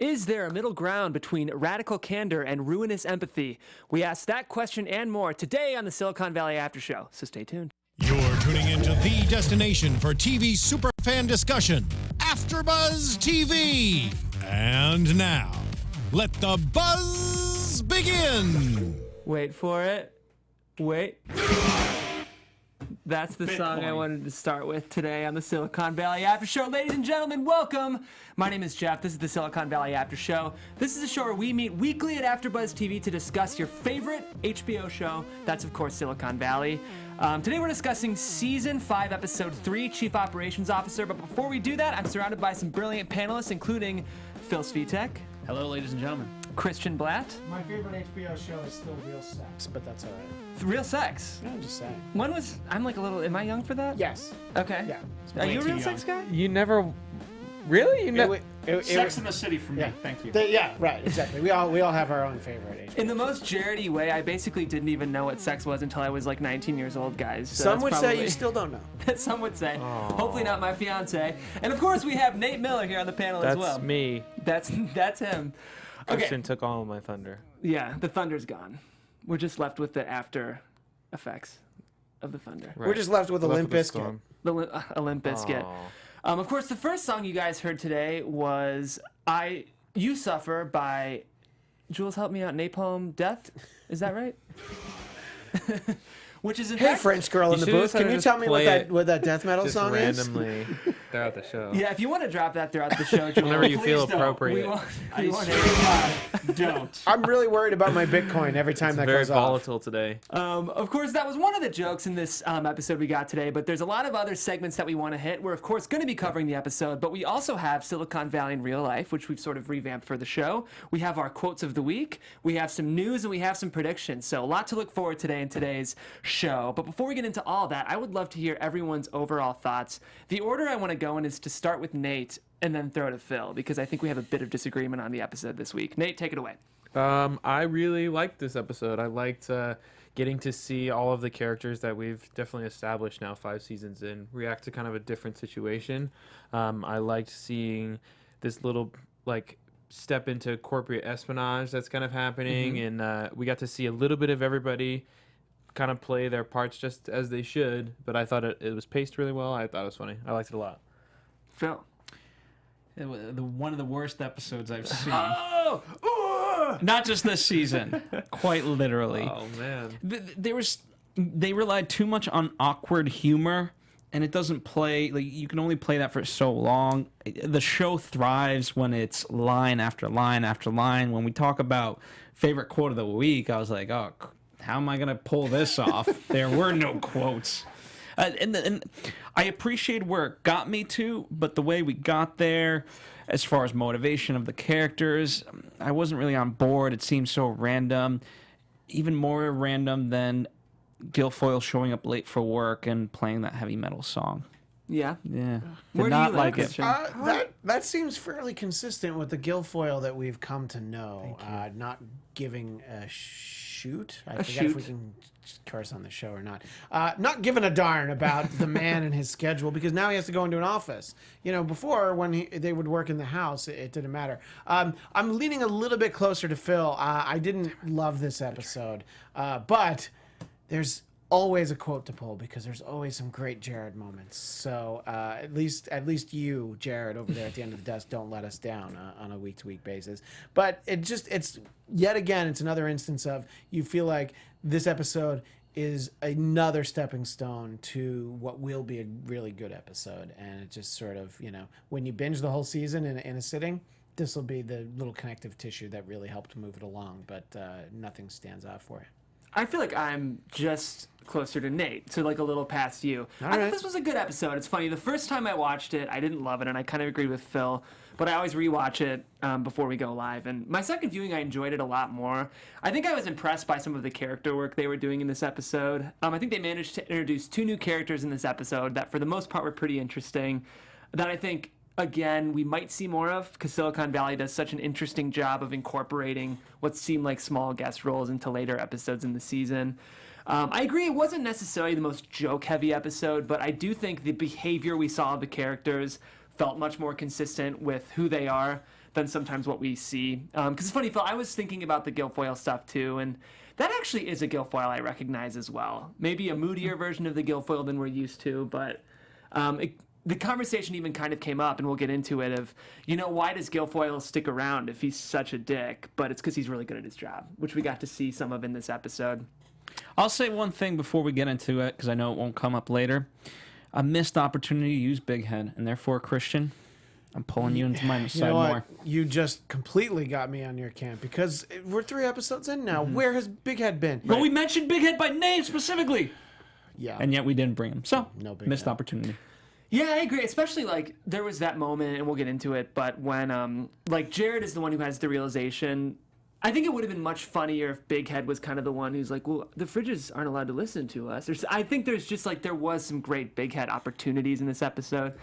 Is there a middle ground between radical candor and ruinous empathy? We ask that question and more today on the Silicon Valley After Show, so stay tuned. You're tuning into the destination for TV superfan discussion, AFTERBUZZ TV. And now, let the buzz begin. Wait for it. Wait. That's the song I wanted to start with today on the Silicon Valley After Show. Ladies and gentlemen, welcome. My name is Jeff. This is the Silicon Valley After Show. This is a show where we meet weekly at AfterBuzz TV to discuss your favorite HBO show. That's, of course, Silicon Valley. Today we're discussing Season 5, Episode 3, Chief Operations Officer. But before we do that, I'm surrounded by some brilliant panelists, including Phil Svitek. Hello, ladies and gentlemen. Christian Bladt. My favorite HBO show is still Real Sex, but that's all right. Real Sex? No, I'm just saying. When was... I'm like a little... Am I young for that? Yes. Okay. Yeah. Are you a too Real young. Sex guy? You never... Really? You never... Sex in the City for me. Yeah. Thank you. Yeah, right, exactly. We all have our own favorite HBO. In the most Jared-y way, I basically didn't even know what sex was until I was like 19 years old, guys. So Some that's would probably... say you still don't know. Some would say. Hopefully not my fiance. And of course we have Nate Miller here on the panel as well. That's me. That's him. Okay. Christian took all of my thunder. Yeah, the thunder's gone. We're just left with the after effects of the thunder. Right. We're just left with a Limp Bizkit. A Limp Bizkit. Of course, the first song you guys heard today was You Suffer by Jules, help me out, Napalm Death. Is that right? Which is in Hey, fact... French girl in the booth, can you tell me what that death metal just song randomly throughout the show. Yeah, if you want to drop that throughout the show, Jules, Whenever you please feel don't. appropriate. We want Don't. I'm really worried about my Bitcoin every time that Very goes volatile today. Of course, that was one of the jokes in this episode we got today, but there's a lot of other segments that we want to hit. We're, of course, going to be covering the episode, but we also have Silicon Valley in real life, which we've sort of revamped for the show. We have our quotes of the week, we have some news, and we have some predictions. So a lot to look forward to today in today's show. But before we get into all that, I would love to hear everyone's overall thoughts. The order I want to go in is to start with Nate and then throw to Phil, because I think we have a bit of disagreement on the episode this week. Nate, take it away. I really liked this episode. I liked getting to see all of the characters that we've definitely established now 5 seasons in react to kind of a different situation. I liked seeing this little step into corporate espionage that's kind of happening, and we got to see a little bit of everybody kind of play their parts just as they should, but I thought it was paced really well. I thought it was funny. I liked it a lot. Phil. One of the worst episodes I've seen. Oh! Not just this season, quite literally. Oh man. They relied too much on awkward humor, and it doesn't play. You can only play that for so long. The show thrives when it's line after line after line. When we talk about favorite quote of the week, I was like, oh, how am I going to pull this off? There were no quotes. And I appreciate where it got me to, but the way we got there, as far as motivation of the characters, I wasn't really on board. It seemed so random, even more random than Guilfoyle showing up late for work and playing that heavy metal song. Yeah. Yeah, Where did do you not like like it. it? That seems fairly consistent with the Guilfoyle that we've come to know. Not giving a shoot. I forget if we can curse on the show or not. Not giving a darn about the man and his schedule, because now he has to go into an office. You know, before when they would work in the house, it didn't matter. I'm leaning a little bit closer to Phil. I didn't love this episode, but there's always a quote to pull, because there's always some great Jared moments. So at least you, Jared, over there at the end of the desk, don't let us down on a week-to-week basis. But it's yet again, it's another instance of, you feel like this episode is another stepping stone to what will be a really good episode. And it just sort of, when you binge the whole season in a sitting, this will be the little connective tissue that really helped move it along. But nothing stands out for you. I feel like I'm just closer to Nate, so like a little past you. I thought this was a good episode. It's funny, the first time I watched it, I didn't love it, and I kind of agreed with Phil, but I always rewatch it before we go live. And my second viewing, I enjoyed it a lot more. I think I was impressed by some of the character work they were doing in this episode. I think they managed to introduce 2 new characters in this episode that, for the most part, were pretty interesting, that I think, again, we might see more of, because Silicon Valley does such an interesting job of incorporating what seem like small guest roles into later episodes in the season. I agree it wasn't necessarily the most joke-heavy episode, but I do think the behavior we saw of the characters felt much more consistent with who they are than sometimes what we see. Because it's funny, Phil, I was thinking about the Guilfoyle stuff too, and that actually is a Guilfoyle I recognize as well. Maybe a moodier version of the Guilfoyle than we're used to, but the conversation even kind of came up, and we'll get into it, of, why does Guilfoyle stick around if he's such a dick? But it's because he's really good at his job, which we got to see some of in this episode. I'll say one thing before we get into it, because I know it won't come up later. A missed opportunity to use Bighead, and therefore, Christian, I'm pulling you into my side more. You just completely got me on your camp, because we're 3 episodes in now. Where has Bighead been? But we mentioned Bighead by name specifically. Yeah. And yet we didn't bring him. So, No Bighead. missed opportunity. Yeah, I agree. Especially, there was that moment, and we'll get into it, but when, Jared is the one who has the realization. I think it would have been much funnier if Bighead was kind of the one who's like, well, the fridges aren't allowed to listen to us. I think there's just, there was some great Bighead opportunities in this episode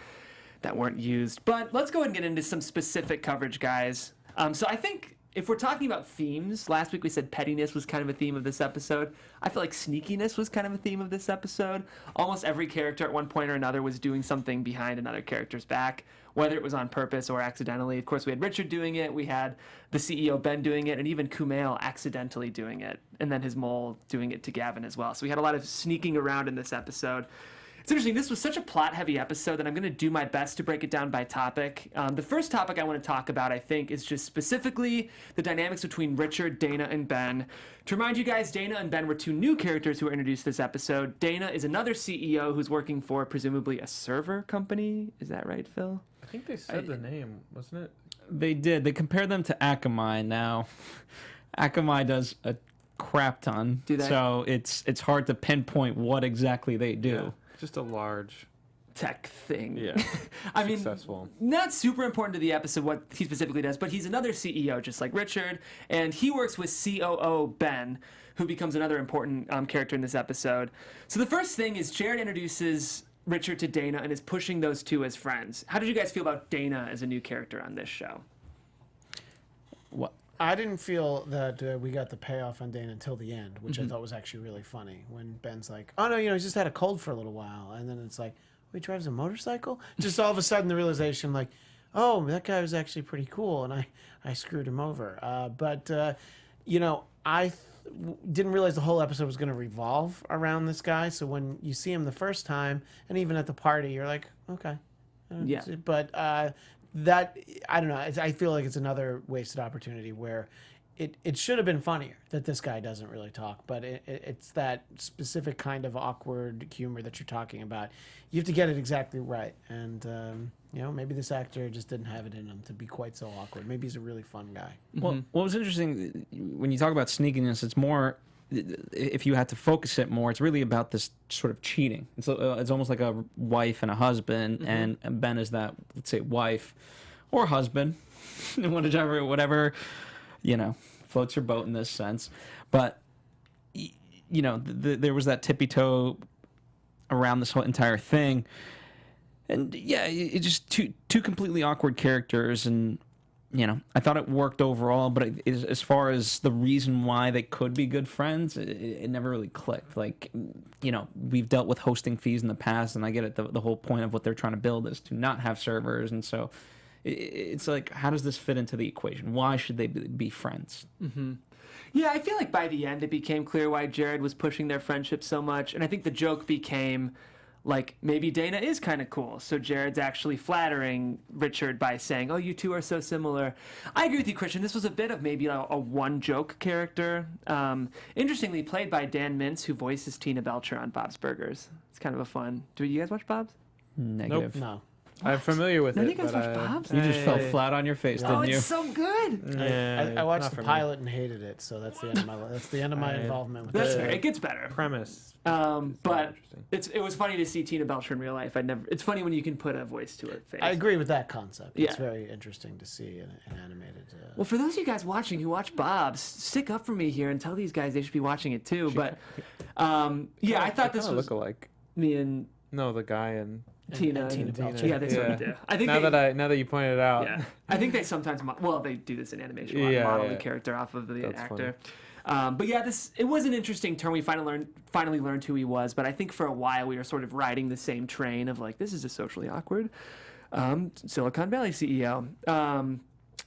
that weren't used. But let's go ahead and get into some specific coverage, guys. So I think if we're talking about themes, last week we said pettiness was kind of a theme of this episode. I feel like sneakiness was kind of a theme of this episode. Almost every character at one point or another was doing something behind another character's back, whether it was on purpose or accidentally. Of course, we had Richard doing it, we had the CEO Ben doing it, and even Kumail accidentally doing it, and then his mole doing it to Gavin as well. So we had a lot of sneaking around in this episode. It's interesting, this was such a plot-heavy episode that I'm going to do my best to break it down by topic. The first topic I want to talk about, I think, is just specifically the dynamics between Richard, Dana, and Ben. To remind you guys, Dana and Ben were 2 new characters who were introduced this episode. Dana is another CEO who's working for, presumably, a server company. Is that right, Phil? I think they said the name, wasn't it? They did. They compared them to Akamai. Now, Akamai does a crap ton. Do they? So it's hard to pinpoint what exactly they do. Yeah, just a large tech thing. Yeah. I mean, successful. Not super important to the episode what he specifically does, but he's another CEO just like Richard, and he works with COO Ben, who becomes another important character in this episode. So the first thing is Jared introduces Richard to Dana and is pushing those 2 as friends. How did you guys feel about Dana as a new character on this show? What? I didn't feel that we got the payoff on Dana until the end, which I thought was actually really funny. When Ben's like, oh, no, he's just had a cold for a little while. And then it's like, oh, he drives a motorcycle? Just all of a sudden the realization, oh, that guy was actually pretty cool, and I screwed him over. I didn't realize the whole episode was going to revolve around this guy. So when you see him the first time, and even at the party, you're like, okay. Yeah. But that, I don't know, I feel like it's another wasted opportunity where it should have been funnier that this guy doesn't really talk, but it's that specific kind of awkward humor that you're talking about. You have to get it exactly right. And, maybe this actor just didn't have it in him to be quite so awkward. Maybe he's a really fun guy. Well, what was interesting, when you talk about sneakiness, it's more, if you had to focus it more, it's really about this sort of cheating. It's almost like a wife and a husband, and Ben is that, let's say, wife or husband, whatever, floats your boat in this sense. But, there was that tippy toe around this whole entire thing. And yeah, it's just two completely awkward characters, and I thought it worked overall. But as far as the reason why they could be good friends, it never really clicked. We've dealt with hosting fees in the past, and I get it. The whole point of what they're trying to build is to not have servers, and so it's like, how does this fit into the equation? Why should they be friends? Mm-hmm. Yeah, I feel like by the end it became clear why Jared was pushing their friendship so much, and I think the joke became, maybe Dana is kind of cool, so Jared's actually flattering Richard by saying, oh, you 2 are so similar. I agree with you, Christian. This was a bit of maybe a one-joke character. Interestingly, played by Dan Mintz, who voices Tina Belcher on Bob's Burgers. It's kind of a fun... Do you guys watch Bob's? Negative. No. I'm familiar with None it. of you guys watch Bob's? You just fell flat on your face, Oh, didn't you? it's so good! Yeah, I watched not the for me. pilot and hated it, so that's the end of my involvement with That's it. fair. It gets better. Premise. But interesting. it was funny to see Tina Belcher in real life. It's funny when you can put a voice to her face. I agree with that concept. Yeah. It's very interesting to see an animated. Well, for those of you guys watching who watch Bob's, stick up for me here and tell these guys they should be watching it too. But I thought this was look alike. me and No, the guy and Tina. and Tina Belcher. Yeah, they sort of do. I think now that you pointed it out. Yeah, I think they sometimes they do this in animation. Yeah, Model the yeah. character off of the That's actor. But yeah, it was an interesting turn. We finally learned who he was. But I think for a while we were sort of riding the same train of this is a socially awkward Silicon Valley CEO.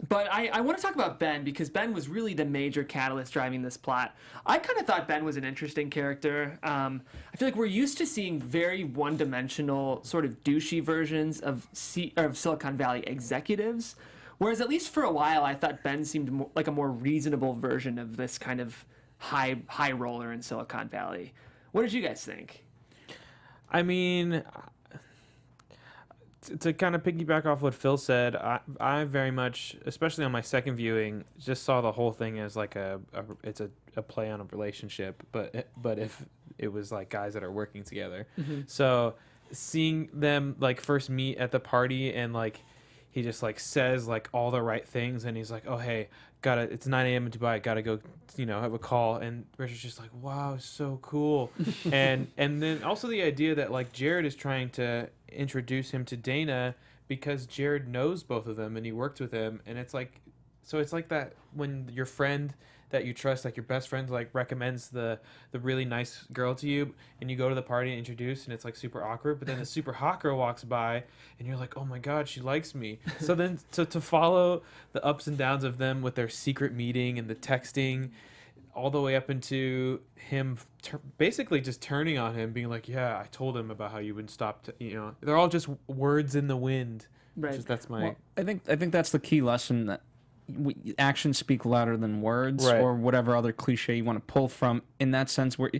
But I want to talk about Ben because Ben was really the major catalyst driving this plot. I kind of thought Ben was an interesting character. I feel like we're used to seeing very one-dimensional, sort of douchey versions of Silicon Valley executives, whereas at least for a while I thought Ben seemed like a more reasonable version of this kind of high roller in Silicon Valley. What did you guys think? I mean, to kind of piggyback off what Phil said, I very much, especially on my second viewing, just saw the whole thing as like it's a play on a relationship, but if it was like guys that are working together. Mm-hmm. So seeing them like first meet at the party and like he just like says like all the right things and he's like, oh hey, it's 9 a.m. in Dubai, gotta go, have a call. And Richard's just like, wow, so cool. and then also the idea that like Jared is trying to introduce him to Dana because Jared knows both of them and he worked with him. And it's like, so it's like that when your friend that you trust, like your best friend, like recommends the really nice girl to you and you go to the party and introduce and it's like super awkward, but then the super hot girl walks by and you're like, oh my God, she likes me. So then to follow the ups and downs of them with their secret meeting and the texting all the way up into him basically just turning on him, being like, yeah, I told him about how you would stop, they're all just words in the wind. Right. That's my... Well, I think that's the key lesson, that actions speak louder than words, right, or whatever other cliche you want to pull from, in that sense, where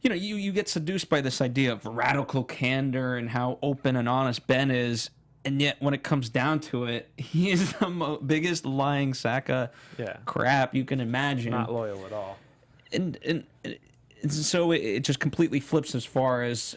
you get seduced by this idea of radical candor and how open and honest Ben is, and yet when it comes down to it, he is the biggest lying sack of crap you can imagine. Not loyal at all. And so it just completely flips as far as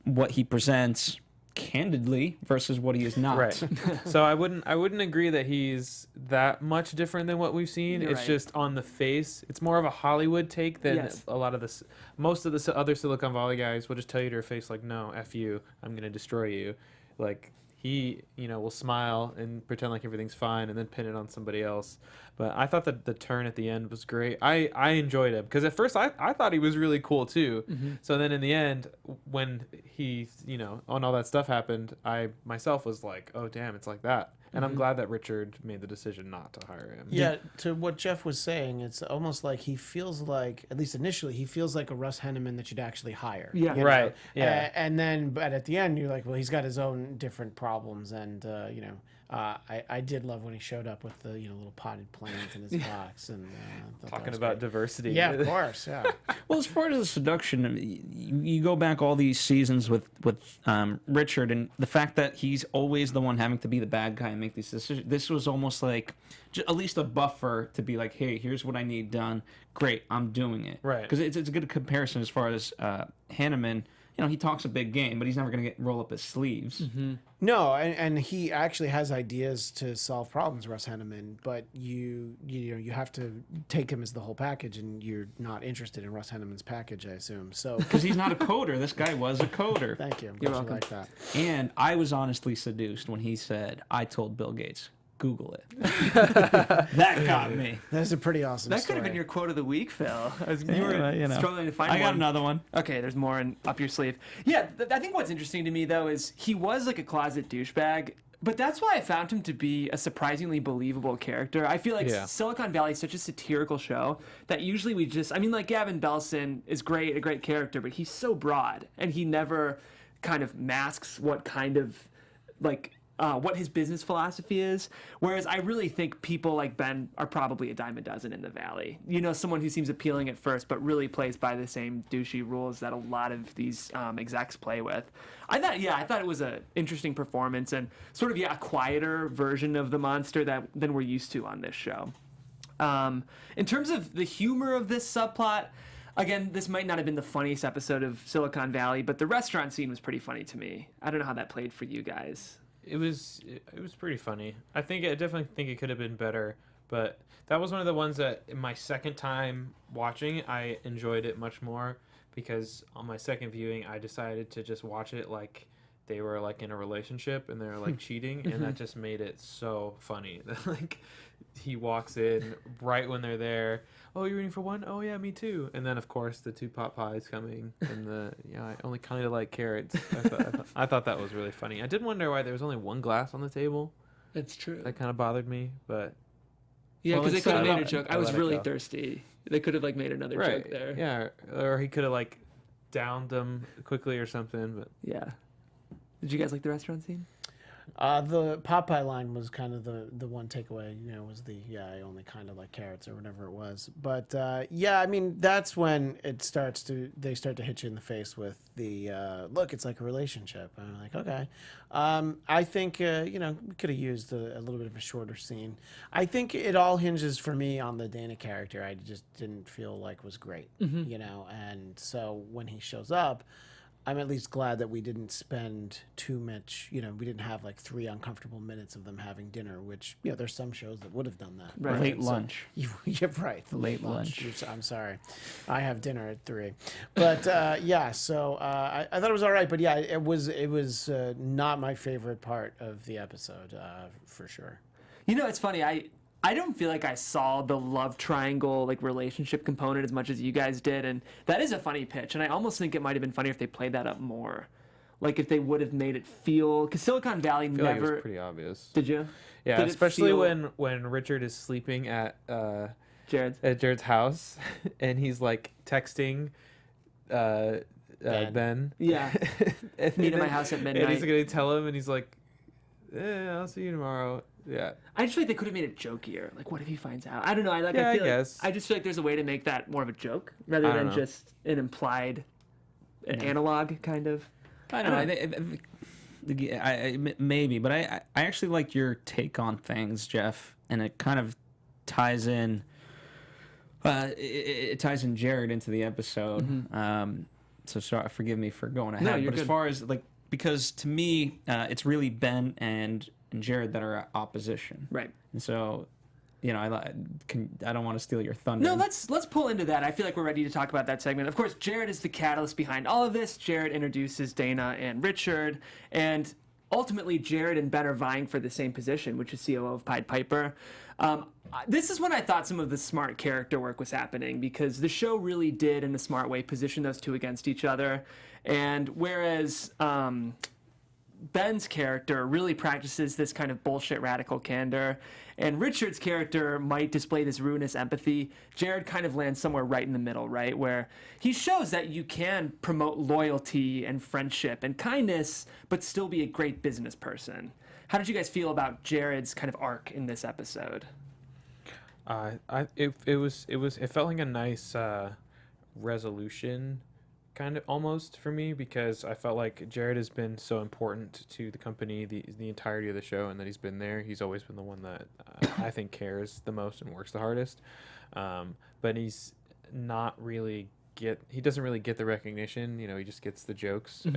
what he presents candidly versus what he is not. Right. So I wouldn't agree that he's that much different than what we've seen. You're it's right. Just on the face. It's more of a Hollywood take than a lot of this. Most of the other Silicon Valley guys will just tell you to your face like, no, F you, I'm going to destroy you. Like he, will smile and pretend like everything's fine and then pin it on somebody else. But I thought that the turn at the end was great. I enjoyed him because at first I thought he was really cool too. Mm-hmm. So then in the end, when he, on all that stuff happened, I myself was like, oh damn, it's like that. And I'm glad that Richard made the decision not to hire him. Yeah, to what Jeff was saying, it's almost like he feels like, at least initially, he feels like a Russ Henneman that you'd actually hire. Yeah, right. Yeah, and then, but at the end, you're like, well, he's got his own different problems, and I did love when he showed up with the little potted plant in his box and talking about diversity. Yeah, of course. Yeah. Well, as far as the seduction, you go back all these seasons with Richard, and the fact that he's always the one having to be the bad guy and make these decisions. This was almost like at least a buffer to be like, hey, here's what I need done. Great, I'm doing it. Right. Because it's a good comparison as far as Hanneman. He talks a big game, but he's never going to roll up his sleeves. Mm-hmm. No, and he actually has ideas to solve problems, Russ Henneman. But you have to take him as the whole package, and you're not interested in Russ Henneman's package, I assume. So because he's not a coder, this guy was a coder. Thank you. I'm You're glad you welcome. like that. And I was honestly seduced when he said, "I told Bill Gates, Google it." That got me. That's a pretty awesome That story. could have been your quote of the week, Phil. You were Yeah, struggling to find one. I got another one. Okay, there's more up your sleeve. Yeah, I think what's interesting to me, though, is he was like a closet douchebag, but that's why I found him to be a surprisingly believable character. I feel like Silicon Valley is such a satirical show that usually like Gavin Belson is great, a great character, but he's so broad, and he never kind of masks what kind of, what his business philosophy is. Whereas I really think people like Ben are probably a dime a dozen in the Valley. Someone who seems appealing at first, but really plays by the same douchey rules that a lot of these execs play with. I thought it was an interesting performance and sort of, a quieter version of the monster than we're used to on this show. In terms of the humor of this subplot, again, this might not have been the funniest episode of Silicon Valley, but the restaurant scene was pretty funny to me. I don't know how that played for you guys. It was pretty funny. I definitely think it could have been better, but that was one of the ones that in my second time watching, I enjoyed it much more because on my second viewing, I decided to just watch it like they were like in a relationship and they're like cheating, and that just made it so funny. Like he walks in right when they're there. Oh, you're reading for one? Oh yeah, me too. And then of course the two pot pies coming, and I only kind of like carrots. I thought that was really funny. I did wonder why there was only one glass on the table. That's true. That kind of bothered me, but Yeah, Well, because they it's could have set made a up. joke. I I was let it really go. thirsty. They could have like made another joke there. Yeah, or he could have like downed them quickly or something. But Yeah. Did you guys like the restaurant scene? The Popeye line was kind of the one takeaway, was I only kind of like carrots or whatever it was. But yeah, I mean, that's when they start to hit you in the face with the look, it's like a relationship. And I'm like, okay. I think, we could have used a little bit of a shorter scene. I think it all hinges for me on the Dana character. I just didn't feel like was great, and so when he shows up, I'm at least glad that we didn't spend too much, we didn't have like 3 uncomfortable minutes of them having dinner, which, there's some shows that would have done that. Right. Late lunch. You're right. The Late lunch. I'm sorry. I have dinner at 3. But yeah, so I thought it was all right. But yeah, it was not my favorite part of the episode, for sure. It's funny. I don't feel like I saw the love triangle like relationship component as much as you guys did, and that is a funny pitch. And I almost think it might have been funnier if they played that up more, like if they would have made it feel. Because Silicon Valley I feel like it never. was pretty obvious. Did you? Yeah, Did it especially feel- when Richard is sleeping at Jared's house, and he's like texting Ben. Yeah. And Meet at my then- house at And midnight. he's gonna tell him, and he's like, "I'll see you tomorrow." Yeah. I just feel like they could have made it jokier. Like, what if he finds out? I don't know. I Yeah, feel I like, guess. I just feel like there's a way to make that more of a joke rather I don't than know. just an implied, an analog kind of. I don't know. Maybe, but I actually like your take on things, Jeff, and it kind of ties in. It ties in Jared into the episode. So sorry, forgive me for going ahead. you're But as good. far as because to me, it's really Ben and Jared that are at opposition, Right. and so. I don't want to steal your thunder. No, let's pull into that. I feel like we're ready to talk about that segment. Of course, Jared is the catalyst behind all of this. Jared introduces Dana and Richard, and ultimately Jared and Ben are vying for the same position, which is COO of Pied Piper. This is when I thought some of the smart character work was happening, because the show really did, in a smart way, position those two against each other. And whereas Ben's character really practices this kind of bullshit radical candor, and Richard's character might display this ruinous empathy, Jared kind of lands somewhere right in the middle, right? Where he shows that you can promote loyalty and friendship and kindness, but still be a great business person. How did you guys feel about Jared's kind of arc in this episode? It felt like a nice resolution, kind of almost for me, because I felt like Jared has been so important to the company the entirety of the show, and that he's been there. He's always been the one that I think cares the most and works the hardest, but he's not really he doesn't really get the recognition. He just gets the jokes.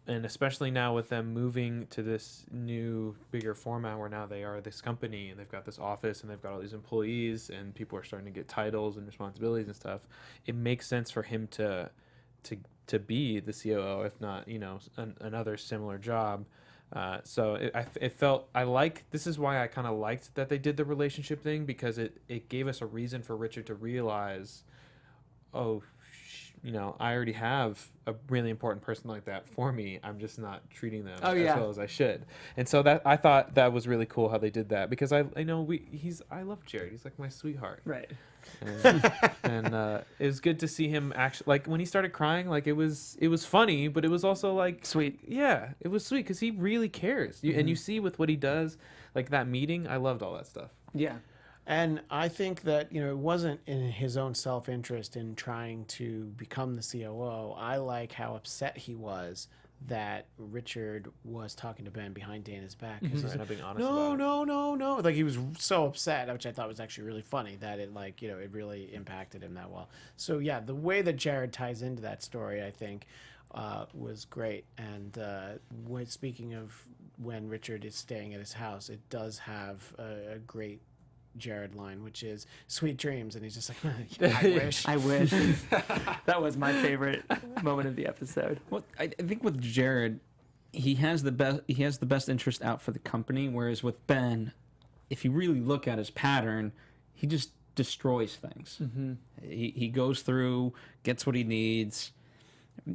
And especially now with them moving to this new, bigger format where now they are this company and they've got this office and they've got all these employees and people are starting to get titles and responsibilities and stuff, it makes sense for him to be the COO, if not, another similar job. So it felt, this is why I kind of liked that they did the relationship thing, because it gave us a reason for Richard to realize, I already have a really important person like that for me. I'm just not treating them as well as I should. And so that I thought that was really cool how they did that, because I love Jared. He's like my sweetheart. Right. And it was good to see him actually, like when he started crying, like it was funny, but it was also like Sweet. Yeah, it was sweet because he really cares. And you see with what he does, like that meeting, I loved all that stuff. Yeah. And I think that, it wasn't in his own self-interest in trying to become the COO. I like how upset he was that Richard was talking to Ben behind Dana's back. 'Cause he's Not being honest no, about it. no. Like, he was so upset, which I thought was actually really funny, that it, it really impacted him that well. So, yeah, the way that Jared ties into that story, I think, was great. And speaking of when Richard is staying at his house, it does have a great Jared line, which is "sweet dreams," and he's just like, "I wish." I wish. That was my favorite moment of the episode. Well, I think with Jared, he has the best interest out for the company, whereas with Ben, if you really look at his pattern, he just destroys things. He goes through, gets what he needs,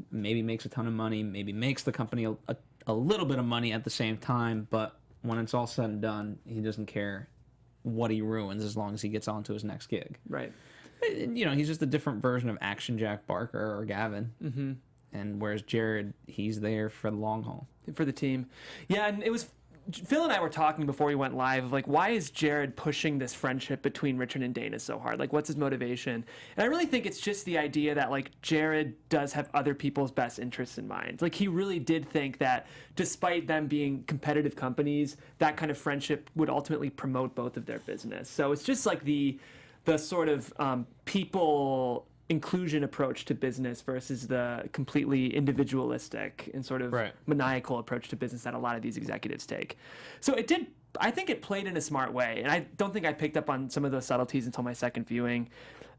maybe makes a ton of money, maybe makes the company a little bit of money at the same time, but when it's all said and done, he doesn't care what he ruins as long as he gets on to his next gig. Right. You know, he's just a different version of Action Jack Barker or Gavin. Mm-hmm. And whereas Jared, he's there for the long haul. For the team. Yeah, and it was... Phil and I were talking before we went live of, like, why is Jared pushing this friendship between Richard and Dana so hard? Like, what's his motivation? And I really think it's just the idea that, like, Jared does have other people's best interests in mind. Like, he really did think that despite them being competitive companies, that kind of friendship would ultimately promote both of their business. So it's just like the sort of people inclusion approach to business versus the completely individualistic and sort of maniacal approach to business that a lot of these executives take. So I think it played in a smart way, and I don't think I picked up on some of those subtleties until my second viewing.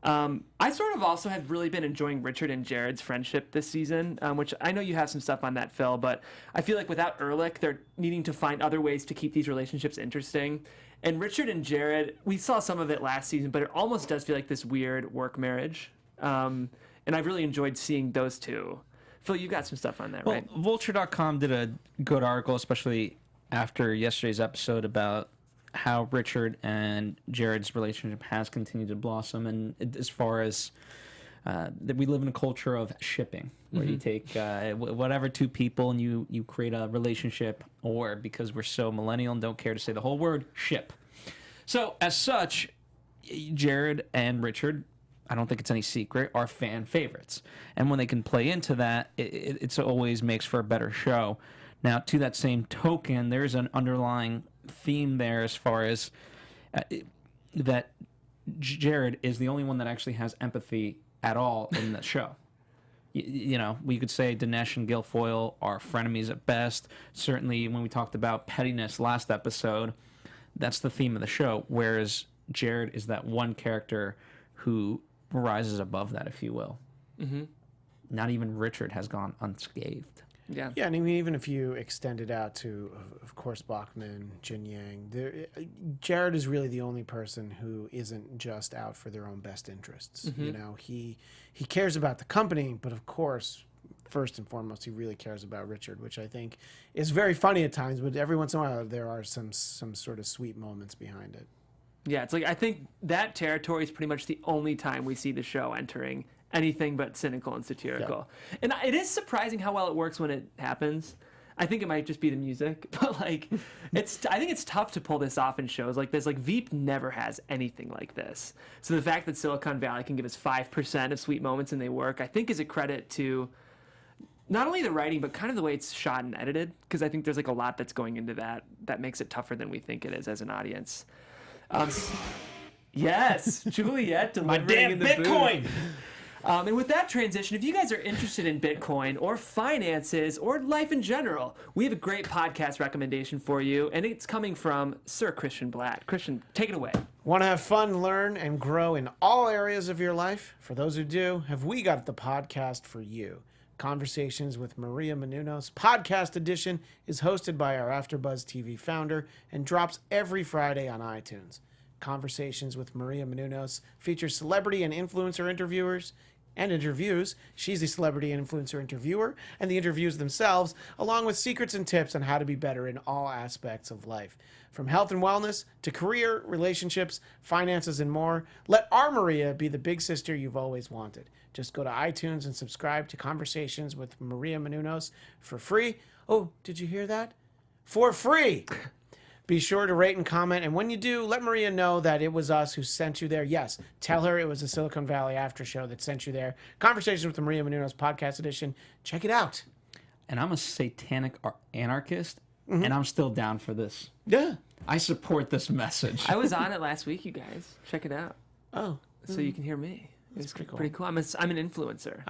I sort of also have really been enjoying Richard and Jared's friendship this season, which I know you have some stuff on that, Phil, but I feel like without Erlich, they're needing to find other ways to keep these relationships interesting. And Richard and Jared, we saw some of it last season, but it almost does feel like this weird work marriage. And I've really enjoyed seeing those two. Phil, you got some stuff on that, right? Vulture.com did a good article, especially after yesterday's episode, about how Richard and Jared's relationship has continued to blossom. And as far as that we live in a culture of shipping, where you take whatever two people and you create a relationship, or because we're so millennial and don't care to say the whole word, ship. So as such, Jared and Richard, I don't think it's any secret, are fan favorites. And when they can play into that, it always makes for a better show. Now, to that same token, there's an underlying theme there as far as that Jared is the only one that actually has empathy at all in the show. You know, we could say Dinesh and Guilfoyle are frenemies at best. Certainly, when we talked about pettiness last episode, that's the theme of the show, whereas Jared is that one character who rises above that, if you will. Mm-hmm. Not even Richard has gone unscathed. Yeah. Yeah, and I mean, even if you extend it out to, of course, Bachman, Jin Yang, Jared is really the only person who isn't just out for their own best interests. Mm-hmm. You know, he cares about the company, but of course, first and foremost, he really cares about Richard, which I think is very funny at times, but every once in a while there are some sort of sweet moments behind it. Yeah, it's like, I think that territory is pretty much the only time we see the show entering anything but cynical and satirical. Yeah. And it is surprising how well it works when it happens. I think it might just be the music, but like, I think it's tough to pull this off in shows like this. Like, Veep never has anything like this. So the fact that Silicon Valley can give us 5% of sweet moments and they work, I think is a credit to not only the writing, but kind of the way it's shot and edited. Because I think there's like a lot that's going into that makes it tougher than we think it is as an audience. Yes, Juliet delivering my damn in the Bitcoin. Booth. And with that transition, if you guys are interested in Bitcoin or finances or life in general, we have a great podcast recommendation for you, and it's coming from Sir Christian Bladt. Christian, take it away. Want to have fun, learn, and grow in all areas of your life? For those who do, have we got the podcast for you. Conversations with Maria Menounos Podcast Edition is hosted by our AfterBuzz TV founder and drops every Friday on iTunes. Conversations with Maria Menounos features celebrity and influencer interviewers and interviews. She's a celebrity and influencer interviewer, and the interviews themselves, along with secrets and tips on how to be better in all aspects of life. From health and wellness to career, relationships, finances, and more, let our Maria be the big sister you've always wanted. Just go to iTunes and subscribe to Conversations with Maria Menounos for free. Oh, did you hear that? For free! Be sure to rate and comment, and when you do, let Maria know that it was us who sent you there. Yes, tell her it was the Silicon Valley After Show that sent you there. Conversations with the Maria Menounos Podcast Edition. Check it out. And I'm a satanic anarchist, and I'm still down for this. Yeah. I support this message. I was on it last week, you guys. Check it out. Oh. So you can hear me. It's pretty cool. Pretty cool. I'm an influencer.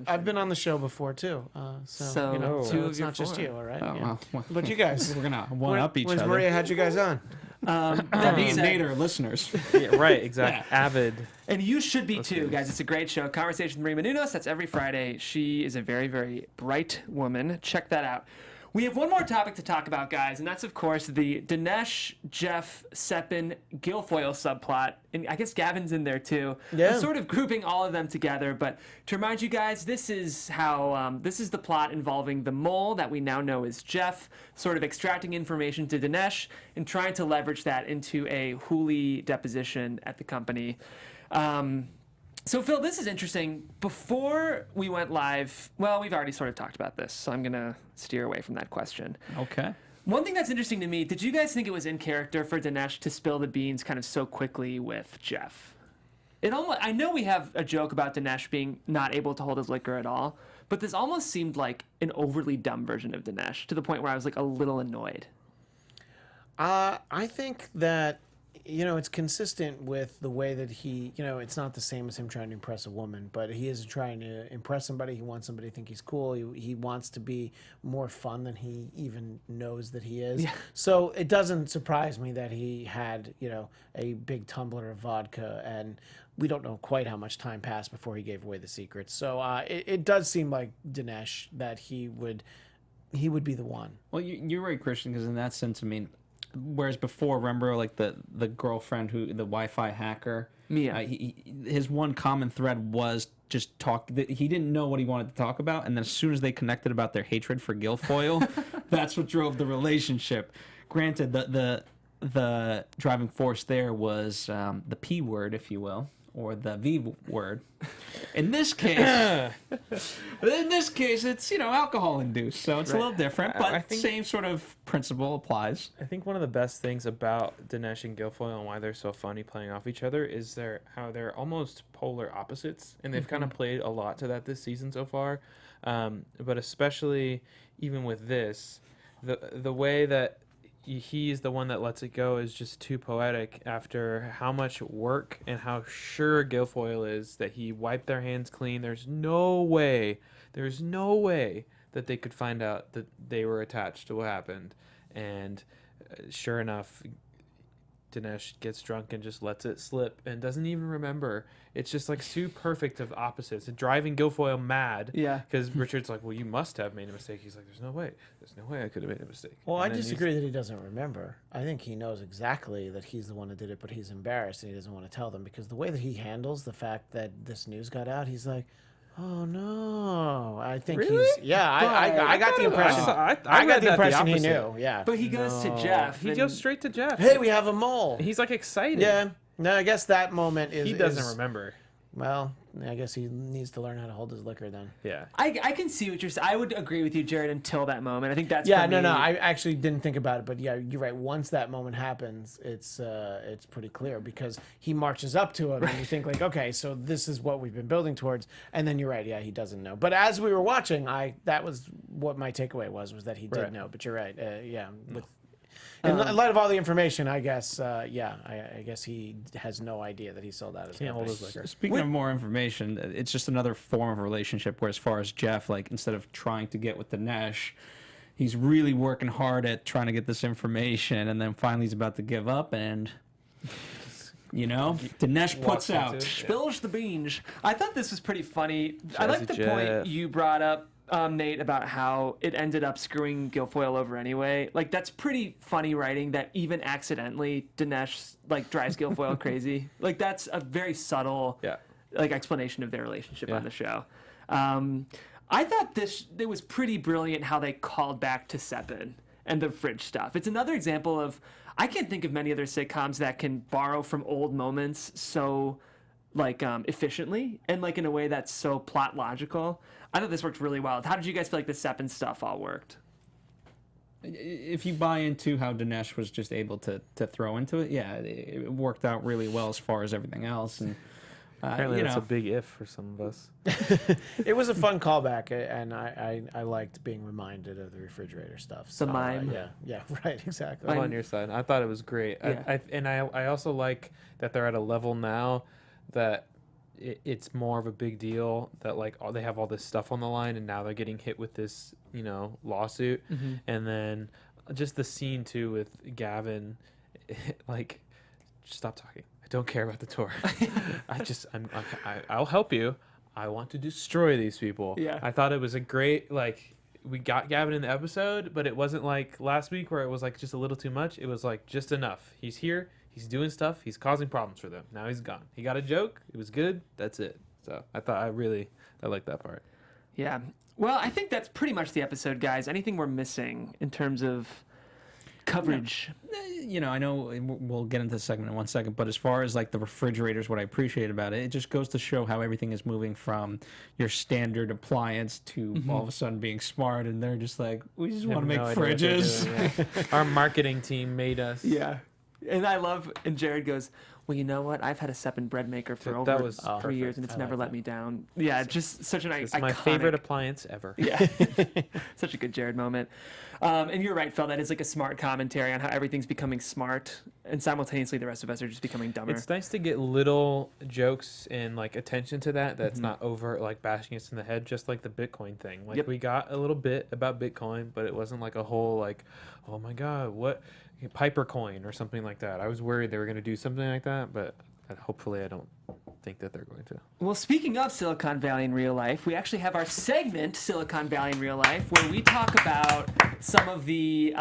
I've been on the show before too. So you know, two of it's your not just four. you, all right? Oh, Yeah. well, But you guys, we're gonna one up each when's other. Maria had you guys on? Me and Nate are listeners. Yeah, right, exactly. Yeah. Avid. And you should be too, guys. It's a great show. Conversation with Maria Menounos. That's every Friday. She is a very, very bright woman. Check that out. We have one more topic to talk about, guys, and that's, of course, the Dinesh, Jeff, Seppin, Guilfoyle subplot. And I guess Gavin's in there, too. Yeah. I'm sort of grouping all of them together. But to remind you guys, this is how this is the plot involving the mole that we now know is Jeff, sort of extracting information to Dinesh and trying to leverage that into a Hooli deposition at the company. So, Phil, this is interesting. Before we went live, well, we've already sort of talked about this, so I'm going to steer away from that question. Okay. One thing that's interesting to me, did you guys think it was in character for Dinesh to spill the beans kind of so quickly with Jeff? I know we have a joke about Dinesh being not able to hold his liquor at all, but this almost seemed like an overly dumb version of Dinesh, to the point where I was like a little annoyed. I think that, it's consistent with the way that he, it's not the same as him trying to impress a woman, but he isn't trying to impress somebody. He wants somebody to think he's cool. He wants to be more fun than he even knows that he is. Yeah. So it doesn't surprise me that he had, a big tumbler of vodka, and we don't know quite how much time passed before he gave away the secrets. So it does seem like Dinesh that he would be the one. Well, you're right, Christian, because in that sense, I mean, whereas before, remember, like the girlfriend the Wi-Fi hacker, Mia, his one common thread was just talk. He didn't know what he wanted to talk about, and then as soon as they connected about their hatred for Guilfoyle, that's what drove the relationship. Granted, the driving force there was the P word, if you will, or the V word. In this case, it's alcohol induced, so it's a little different, but I think same sort of principle applies. I think one of the best things about Dinesh and Guilfoyle and why they're so funny playing off each other is how they're almost polar opposites, and they've kind of played a lot to that this season so far. But especially even with this, the way that he's the one that lets it go is just too poetic after how much work and how sure Guilfoyle is that he wiped their hands clean. There's no way that they could find out that they were attached to what happened. And sure enough, Dinesh gets drunk and just lets it slip and doesn't even remember. It's just like too perfect of opposites. And driving Guilfoyle mad. Yeah. Because Richard's like, well, you must have made a mistake. He's like, there's no way I could have made a mistake. Well, I disagree that he doesn't remember. I think he knows exactly that he's the one that did it, but he's embarrassed and he doesn't want to tell them, because the way that he handles the fact that this news got out, he's like, oh no! I think really? I got the impression. I got the impression he knew. Yeah, but he goes to Jeff. He goes straight to Jeff. Hey, we have a mole. He's like excited. Yeah. No, I guess that moment is. He doesn't remember. Well, I guess he needs to learn how to hold his liquor then. Yeah. I can see what you're saying. I would agree with you, Jared, until that moment. I think that's no. me. I actually didn't think about it, but yeah, you're right. Once that moment happens, it's pretty clear, because he marches up to him and you think like, okay, so this is what we've been building towards, and then you're right. Yeah, he doesn't know. But as we were watching, that was what my takeaway was that he did know. But you're right. In light of all the information, I guess, I guess he has no idea that he sold out his liquor. Speaking of more information, it's just another form of relationship where, as far as Jeff, like, instead of trying to get with Dinesh, he's really working hard at trying to get this information, and then finally he's about to give up, and Dinesh puts out, spills the beans. I thought this was pretty funny. I like the point you brought up, Nate, about how it ended up screwing Guilfoyle over anyway. Like, that's pretty funny writing, that even accidentally Dinesh drives Guilfoyle crazy. Like, that's a very subtle explanation of their relationship on the show. I thought it was pretty brilliant how they called back to Seppin and the fridge stuff. It's another example of, I can't think of many other sitcoms that can borrow from old moments so efficiently and in a way that's so plot logical. I thought this worked really well. How did you guys feel like the Seppin stuff all worked? If you buy into how Dinesh was just able to throw into it, yeah, it worked out really well as far as everything else. And apparently that's a big if for some of us. It was a fun callback, and I liked being reminded of the refrigerator stuff. So, the mime. Yeah, right, exactly. I'm on your side. I thought it was great. Yeah. I also like that they're at a level now that it's more of a big deal that they have all this stuff on the line, and now they're getting hit with this lawsuit. And then just the scene too with Gavin, just stop talking, I don't care about the tour. I'll help you, I want to destroy these people. Yeah, I thought it was a great we got Gavin in the episode, but it wasn't like last week where it was like just a little too much. It was like just enough. He's here. He's doing stuff. He's causing problems for them. Now he's gone. He got a joke. It was good. That's it. So I like that part. Yeah. Well, I think that's pretty much the episode, guys. Anything we're missing in terms of coverage? You know, I know we'll get into the segment in 1 second, but as far as like the refrigerators, what I appreciate about it, it just goes to show how everything is moving from your standard appliance to all of a sudden being smart, and they're just like, we just want to make fridges. Our marketing team made us. Yeah. And I love, and Jared goes, well, you know what? I've had a Seppen bread maker for over 3 years, and it's never let me down. Yeah, just such an iconic. It's my favorite appliance ever. Yeah. Such a good Jared moment. And you're right, Phil. That is like a smart commentary on how everything's becoming smart, and simultaneously the rest of us are just becoming dumber. It's nice to get little jokes and like attention to that. That's not over like bashing us in the head, just like the Bitcoin thing. Like we got a little bit about Bitcoin, but it wasn't like a whole like, oh my God, what Piper coin or something like that. I was worried they were going to do something like that, but hopefully I don't think that they're going to. Well, speaking of Silicon Valley in real life, we actually have our segment, Silicon Valley in Real Life, where we talk about some of the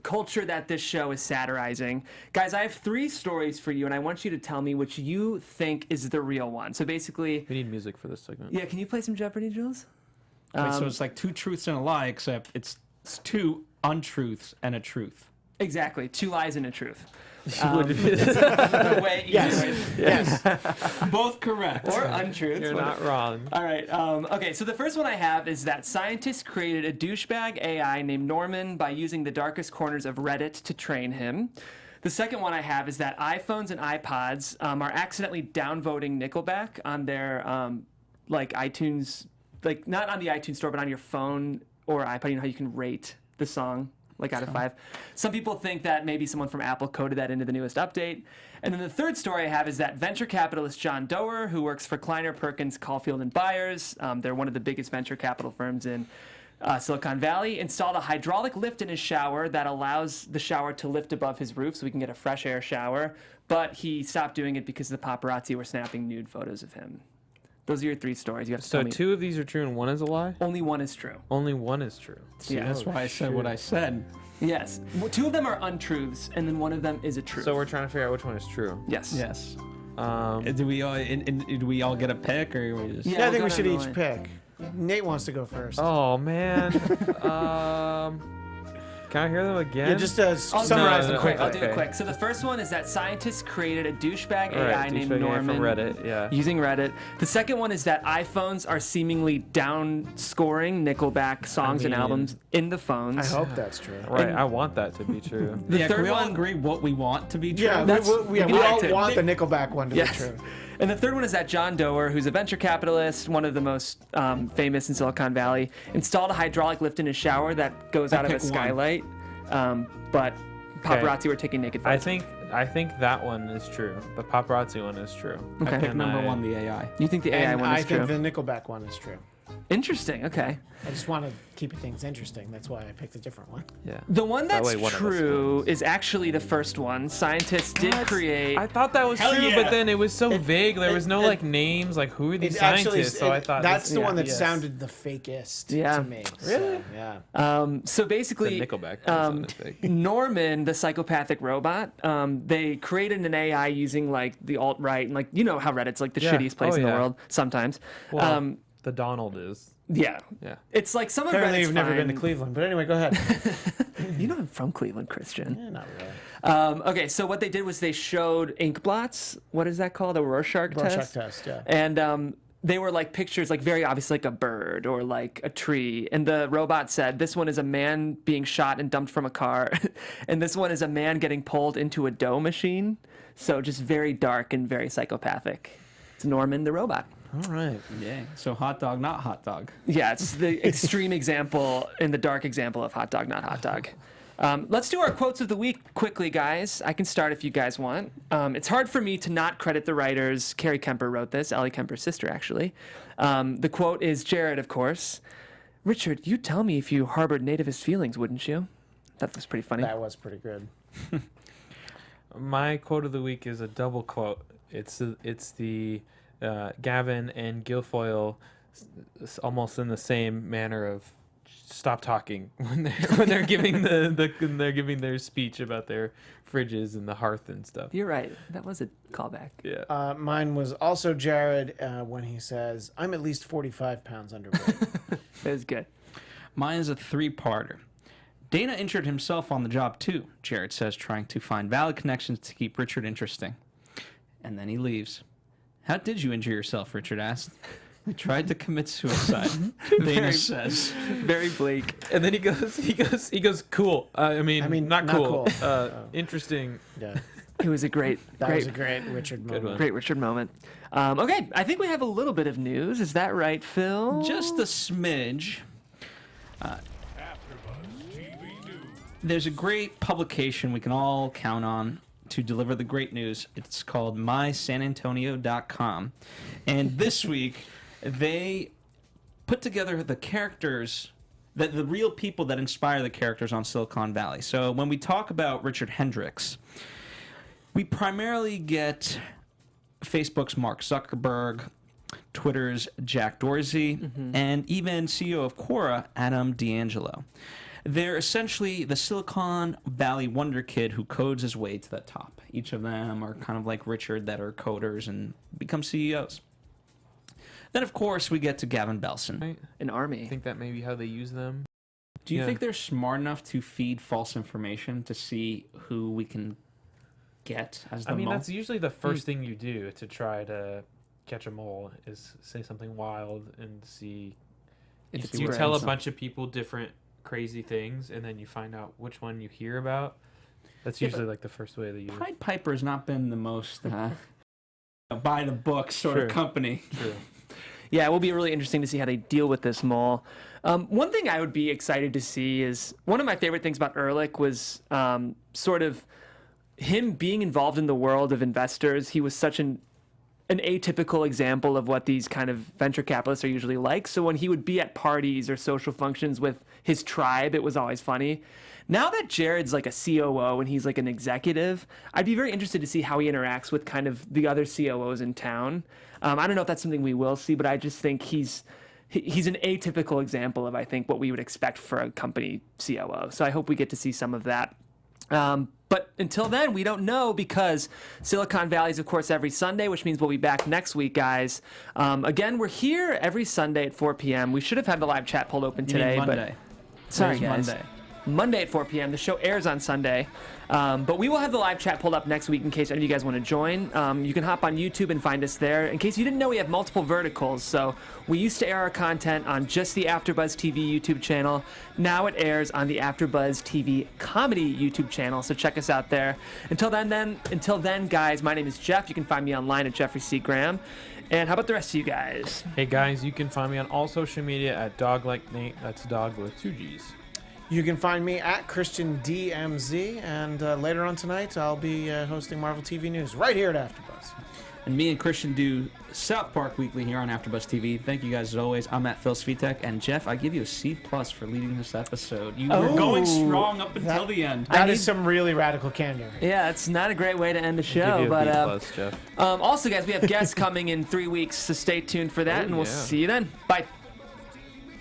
culture that this show is satirizing. Guys, I have 3 stories for you, and I want you to tell me which you think is the real one. So basically... We need music for this segment. Yeah, can you play some Jeopardy, Jules? Wait, so it's like 2 truths and a lie, except it's 2 untruths and a truth. Exactly. 2 lies and a truth. Yes. Both correct. Or untruths. You're not wrong. All right. Okay, so the first one I have is that scientists created a douchebag AI named Norman by using the darkest corners of Reddit to train him. The second one I have is that iPhones and iPods are accidentally downvoting Nickelback on their like iTunes, like not on the iTunes store, but on your phone or iPod. You know how you can rate the song, like out of 5. Some people think that maybe someone from Apple coded that into the newest update. And then the third story I have is that venture capitalist John Doerr, who works for Kleiner Perkins, Caulfield and Byers, they're one of the biggest venture capital firms in Silicon Valley, installed a hydraulic lift in his shower that allows the shower to lift above his roof so we can get a fresh air shower. But he stopped doing it because the paparazzi were snapping nude photos of him. Those are your 3 stories. You have to tell me. 2 of these are true and 1 is a lie? Only 1 is true. Only 1 is true. Yeah, that's why I said what I said. Yes. 2 of them are untruths, and then 1 of them is a truth. So we're trying to figure out which one is true. Yes. Yes. Do we all get a pick, or we just? Yeah, I think we should each pick. Nate wants to go first. Oh man. Can I hear them again? Yeah, just summarize them quickly. I'll do it quick. So the first one is that scientists created a douchebag AI named Norman from Reddit, yeah. using Reddit. The second one is that iPhones are seemingly downscoring Nickelback songs and albums in the phones. I hope that's true. Right, I want that to be true. Can we all agree what we want to be true? Yeah, we all want the Nickelback one to be true. And the third one is that John Doerr, who's a venture capitalist, one of the most famous in Silicon Valley, installed a hydraulic lift in his shower that goes out of a skylight. But paparazzi were taking naked photos. I think that one is true. The paparazzi one is true. Okay. I pick number 1, the AI. You think the AI one is true? I think the Nickelback one is true. Interesting. Okay. I just want to keep things interesting. That's why I picked a different one. Yeah. The one that's true is actually the first one. Scientists did create. I thought that was true, but then it was so vague. There was no like names, like who are these scientists? So I thought that's the one that sounded the fakest to me. Really? So, yeah. So basically, the Nickelback Norman, the psychopathic robot, they created an AI using like the alt-right and like you know how Reddit's like the shittiest place in the world sometimes. Well, the Donald is. Yeah. It's like some of Apparently Reddit's you've never been to Cleveland, but anyway, go ahead. You know I'm from Cleveland, Christian. Yeah, not really. Okay, so what they did was they showed ink blots. What is that called? A Rorschach test? Rorschach test, yeah. And they were like pictures, like very obvious, like a bird or like a tree. And the robot said, this one is a man being shot and dumped from a car. And this one is a man getting pulled into a dough machine. So just very dark and very psychopathic. It's Norman the robot. All right. Yeah. So hot dog, not hot dog. Yeah, it's the extreme example and the dark example of hot dog, not hot dog. Let's do our quotes of the week quickly, guys. I can start if you guys want. It's hard for me to not credit the writers. Carrie Kemper wrote this, Ellie Kemper's sister, actually. The quote is Jared, of course. Richard, you'd tell me if you harbored nativist feelings, wouldn't you? That was pretty funny. That was pretty good. My quote of the week is a double quote. It's the Gavin and Guilfoyle almost in the same manner of stop talking when they're giving when they're giving their speech about their fridges and the hearth and stuff. You're right. That was a callback. Yeah. Mine was also Jared when he says, "I'm at least 45 pounds underweight." That was good. Mine is a three-parter. Dana injured himself on the job too, Jared says, trying to find valid connections to keep Richard interesting. And then he leaves. How did you injure yourself, Richard asked. I tried to commit suicide, Dana says. Very bleak. And then he goes, cool. I mean, not cool. Interesting. Yeah, It was a great, that was a great Richard moment. one. great Richard moment. Okay, I think we have a little bit of news. Is that right, Phil? Just a smidge. There's a great publication we can all count on to deliver the great news. It's called mysanantonio.com. And this week, they put together the characters, the real people that inspire the characters on Silicon Valley. So when we talk about Richard Hendricks, we primarily get Facebook's Mark Zuckerberg, Twitter's Jack Dorsey, and even CEO of Quora, Adam D'Angelo. They're essentially the Silicon Valley wonder kid who codes his way to the top. Each of them are kind of like Richard that are coders and become CEOs. Then, of course, we get to Gavin Belson. Right? An army. I think that may be how they use them. Do you Yeah. think they're smart enough to feed false information to see who we can get as the mole? That's usually the first thing you do to try to catch a mole is say something wild and see If if it's you right. tell a bunch of people different crazy things and then you find out which one you hear about. That's usually like the first way that you. Pied Piper has not been the most by the book sort of True. company. True. Yeah, it will be really interesting to see how they deal with this mole. One thing I would be excited to see is one of my favorite things about Erlich was sort of him being involved in the world of investors. He was such an atypical example of what these kind of venture capitalists are usually like. So when he would be at parties or social functions with his tribe, it was always funny. Now that Jared's like a COO and he's like an executive, I'd be very interested to see how he interacts with kind of the other COOs in town. I don't know if that's something we will see, but I just think he's an atypical example of, I think, what we would expect for a company COO. So I hope we get to see some of that. But until then, we don't know because Silicon Valley is, of course, every Sunday, which means we'll be back next week, guys. Again, we're here every Sunday at 4 p.m. We should have had the live chat pulled open today. You mean Monday. But sorry, Where's guys. Monday? Monday at 4 p.m. The show airs on Sunday. But we will have the live chat pulled up next week in case any of you guys want to join. You can hop on YouTube and find us there. In case you didn't know, we have multiple verticals. So we used to air our content on just the AfterBuzz TV YouTube channel. Now it airs on the AfterBuzz TV Comedy YouTube channel. So check us out there. Until then, guys, my name is Jeff. You can find me online at Jeffrey C. Graham. And how about the rest of you guys? Hey guys, you can find me on all social media at Dog Like Nate. That's dog with 2 G's. You can find me at Christian DMZ, and later on tonight I'll be hosting Marvel TV News right here at AfterBuzz. And me and Christian do South Park Weekly here on AfterBuzz TV. Thank you guys as always. I'm at Phil Svitek, and Jeff, I give you a C+ for leading this episode. You were going strong up until the end. That is some really radical candor. Yeah, it's not a great way to end the Give show, you a but B+, Jeff. also, guys, we have guests coming in 3 weeks, so stay tuned for that, and we'll yeah. see you then. Bye.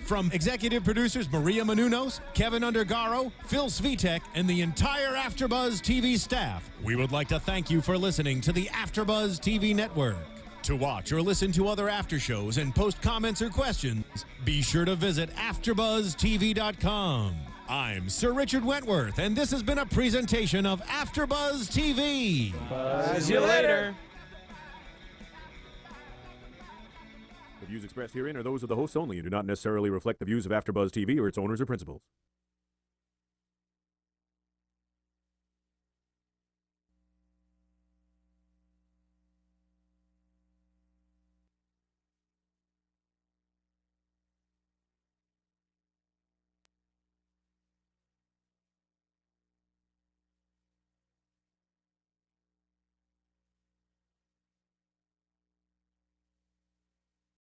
From executive producers Maria Menounos, Kevin Undergaro, Phil Svitek, and the entire AfterBuzz TV staff, we would like to thank you for listening to the AfterBuzz TV network. To watch or listen to other after shows and post comments or questions, be sure to visit AfterBuzzTV.com. I'm Sir Richard Wentworth, and this has been a presentation of AfterBuzz TV. See you later. The views expressed herein are those of the hosts only and do not necessarily reflect the views of AfterBuzz TV or its owners or principals.